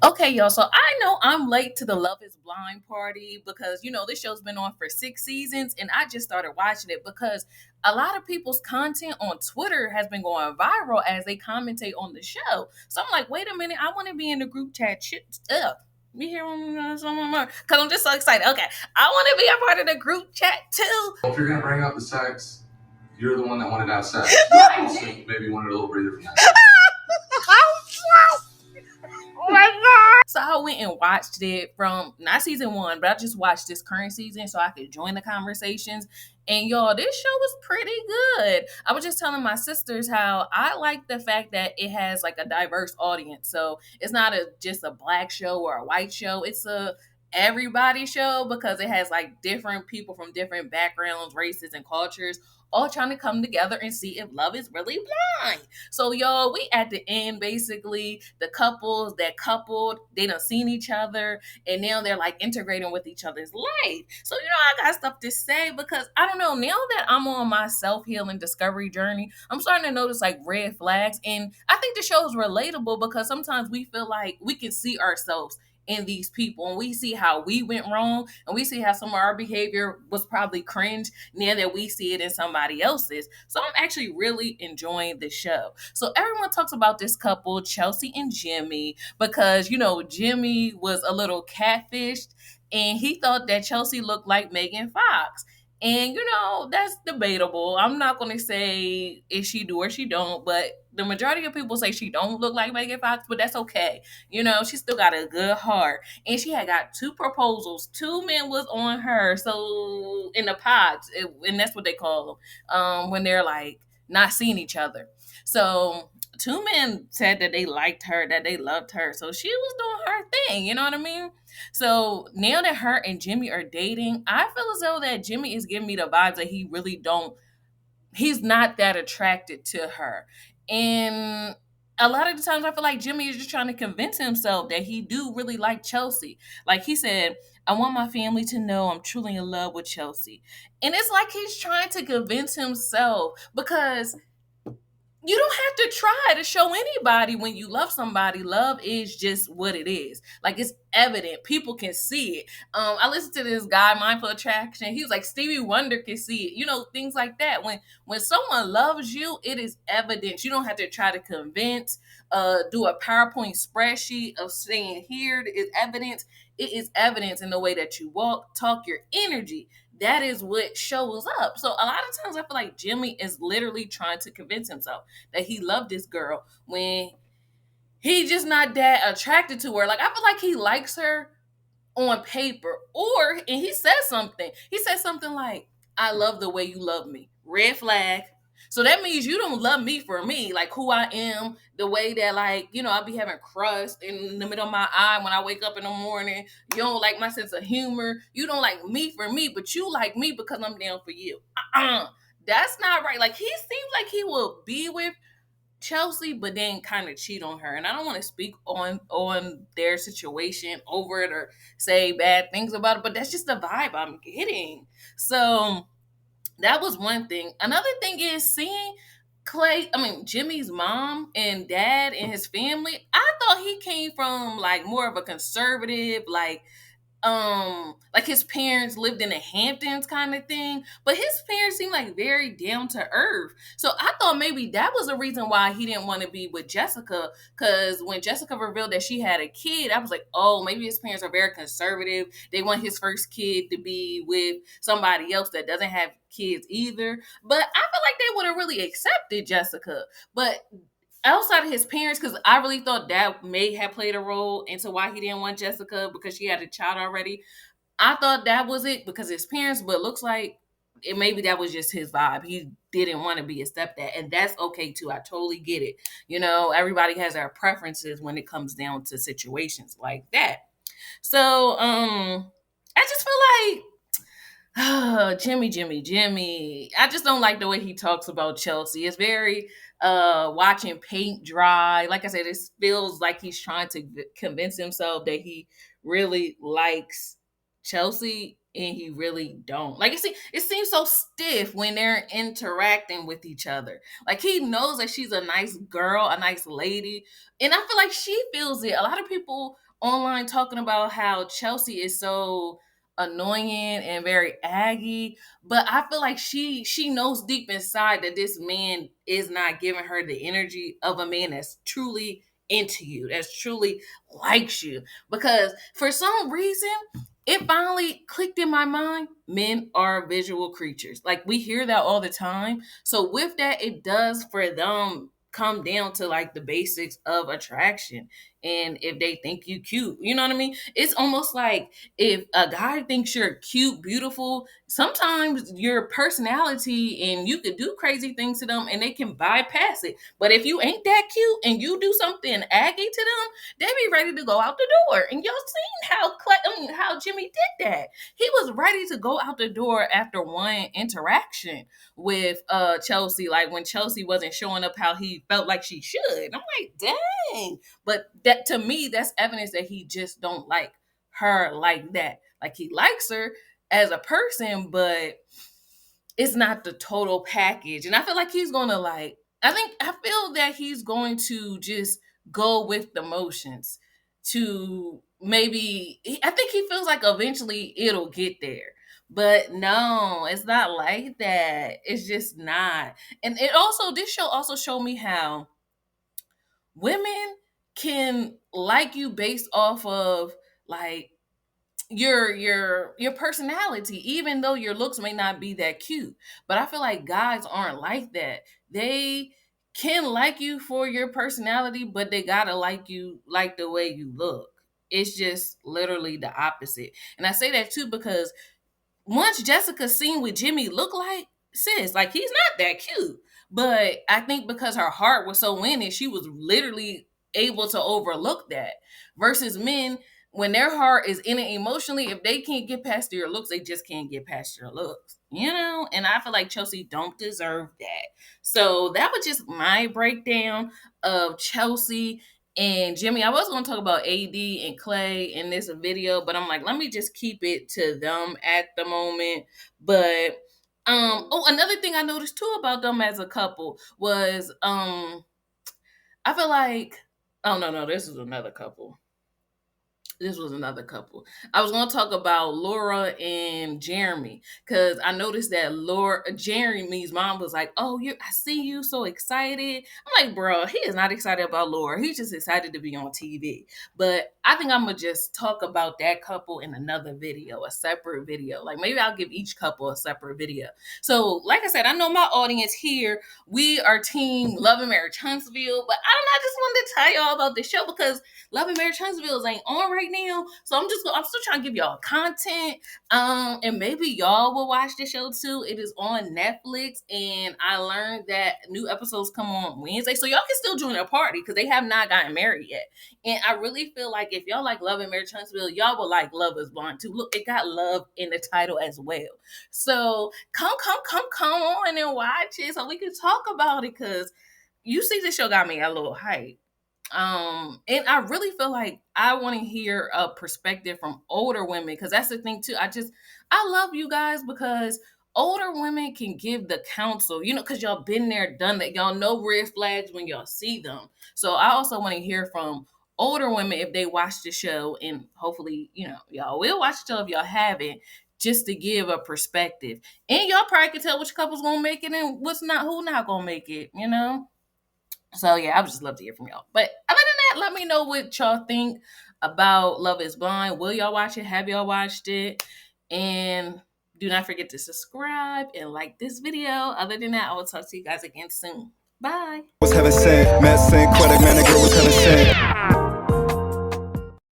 Okay, y'all. So I know I'm late to the Love is Blind party because, this show's been on for 6 seasons and I just started watching it because a lot of people's content on Twitter has been going viral as they commentate on the show. So I'm like, wait a minute, I want to be in the group chat. Shit, me here because I'm just so excited. Okay, I want to be a part of the group chat too. If you're gonna bring up the sex, you're the one that wanted to have sex. Yeah, also, maybe wanted a little breather from that. Oh my god! So I went and watched it from not season one, but I just watched this current season so I could join the conversations. And y'all, this show was pretty good. I was just telling my sisters how I like the fact that it has like a diverse audience. So it's not just a black show or a white show. It's a everybody show because it has like different people from different backgrounds, races, and cultures all trying to come together and see if love is really blind. So y'all, we at the end basically the couples that coupled, they done seen each other and now they're like integrating with each other's life. So I got stuff to say because I don't know, now that I'm on my self-healing discovery journey, I'm starting to notice like red flags. And I think the show is relatable because sometimes we feel like we can see ourselves in these people and we see how we went wrong and we see how some of our behavior was probably cringe now that we see it in somebody else's. So I'm actually really enjoying the show. So everyone talks about this couple, Chelsea and Jimmy, because Jimmy was a little catfished and he thought that Chelsea looked like Megan Fox. And that's debatable. I'm not gonna say if she do or she don't, but the majority of people say she don't look like Megan Fox, but that's okay. She still got a good heart. And she had got two proposals. Two men was on her. So in the pods, and that's what they call them, when they're like not seeing each other. So two men said that they liked her, that they loved her. So she was doing her thing, you know what I mean? So now that her and Jimmy are dating, I feel as though that Jimmy is giving me the vibes that he's not that attracted to her. And a lot of the times I feel like Jimmy is just trying to convince himself that he do really like Chelsea. Like he said, I want my family to know I'm truly in love with Chelsea. And it's like he's trying to convince himself because you don't have to try to show anybody when you love somebody. Love is just what it is. Like it's evident. People can see it. I listened to this guy, Mindful Attraction. He was like Stevie Wonder can see it. Things like that. When someone loves you, it is evident. You don't have to try to convince, do a PowerPoint spreadsheet of saying here is evidence. It is evidence in the way that you walk, talk, your energy. That is what shows up. So a lot of times I feel like Jimmy is literally trying to convince himself that he loved this girl when he just not that attracted to her. Like I feel like he likes her on paper. And he said something. He said something like, I love the way you love me. Red flag. So that means you don't love me for me, like who I am, the way that I'll be having crust in the middle of my eye when I wake up in the morning. You don't like my sense of humor. You don't like me for me, but you like me because I'm down for you. That's not right. Like he seems like he will be with Chelsea, but then kind of cheat on her. And I don't want to speak on their situation over it or say bad things about it, but that's just the vibe I'm getting. So that was one thing. Another thing is seeing Jimmy's mom and dad and his family. I thought he came from like more of a conservative, like his parents lived in the Hamptons kind of thing, but his parents seemed like very down to earth. So I thought maybe that was a reason why he didn't want to be with Jessica, because when Jessica revealed that she had a kid, I was like, oh, maybe his parents are very conservative. They want his first kid to be with somebody else that doesn't have kids either. But I feel like they would have really accepted Jessica. But outside of his parents, because I really thought that may have played a role into why he didn't want Jessica because she had a child already. I thought that was it because his parents, but it looks like maybe that was just his vibe. He didn't want to be a stepdad, and that's okay too. I totally get it. Everybody has their preferences when it comes down to situations like that. So, I just feel like Jimmy. I just don't like the way he talks about Chelsea. It's very watching paint dry. Like I said, it feels like he's trying to convince himself that he really likes Chelsea. and he really don't. Like it seems so stiff when they're interacting with each other. Like he knows that she's a nice girl, a nice lady, and I feel like she feels it. A lot of people online talking about how Chelsea is so annoying and very aggy, but I feel like she knows deep inside that this man is not giving her the energy of a man that's truly into you, that's truly likes you. Because for some reason it finally clicked in my mind, men are visual creatures. Like we hear that all the time. So with that, it does for them come down to like the basics of attraction. And if they think you cute, you know what I mean? It's almost like if a guy thinks you're cute, beautiful, sometimes your personality and you could do crazy things to them and they can bypass it. But if you ain't that cute and you do something aggy to them, they be ready to go out the door. And y'all seen how Jimmy did that. He was ready to go out the door after one interaction with Chelsea, like when Chelsea wasn't showing up how he felt like she should. I'm like, dang. But that to me, that's evidence that he just don't like her like that. Like he likes her as a person, but it's not the total package. And I feel like he's gonna like I feel that he's going to just go with the motions to maybe I think he feels like eventually it'll get there. But no, it's not like that. It's just not. And it also this show also showed me how women can like you based off of like your personality, even though your looks may not be that cute. But I feel like guys aren't like that. They can like you for your personality, but they gotta like you like the way you look. It's just literally the opposite. And I say that too because once Jessica seen what Jimmy looked like, sis, like he's not that cute. But I think because her heart was so in it, she was literally able to overlook that. Versus men, when their heart is in it emotionally, if they can't get past your looks, they just can't get past your looks. You know? And I feel like Chelsea don't deserve that. So that was just my breakdown of Chelsea and Jimmy. I was going to talk about AD and Clay in this video, but I'm like, let me just keep it to them at the moment. But another thing I noticed too about them as a couple was I feel like oh no, this was another couple. I was going to talk about Laura and Jeremy because I noticed that Jeremy's mom was like, "Oh, I see you so excited." I'm like, "Bro, he is not excited about Laura. He's just excited to be on TV." But I think I'm gonna just talk about that couple in another video, a separate video. Like maybe I'll give each couple a separate video. So, like I said, I know my audience here. We are Team Love and Marriage Huntsville, but I just wanted to tell y'all about the show because Love and Marriage Huntsville ain't on right now. So I'm still trying to give y'all content. And maybe y'all will watch the show too. It is on Netflix, and I learned that new episodes come on Wednesday. So y'all can still join the party because they have not gotten married yet. And I really feel like if y'all like Love and Marriage Huntsville, y'all will like Love is Blind too. Look, it got love in the title as well. So come on and watch it so we can talk about it because you see the show got me a little hype. And I really feel like I want to hear a perspective from older women because that's the thing too. I love you guys because older women can give the counsel, because y'all been there, done that. Y'all know red flags when y'all see them. So I also want to hear from older women if they watch the show, and hopefully, y'all will watch the show if y'all haven't, just to give a perspective. And y'all probably can tell which couple's gonna make it and who not gonna make it. So yeah, I would just love to hear from y'all. But other than that, let me know what y'all think about Love is Blind. Will y'all watch it? Have y'all watched it? And do not forget to subscribe and like this video. Other than that, I will talk to you guys again soon. Bye. Was heaven sent, met Synquette K, man, the girl was heaven sent.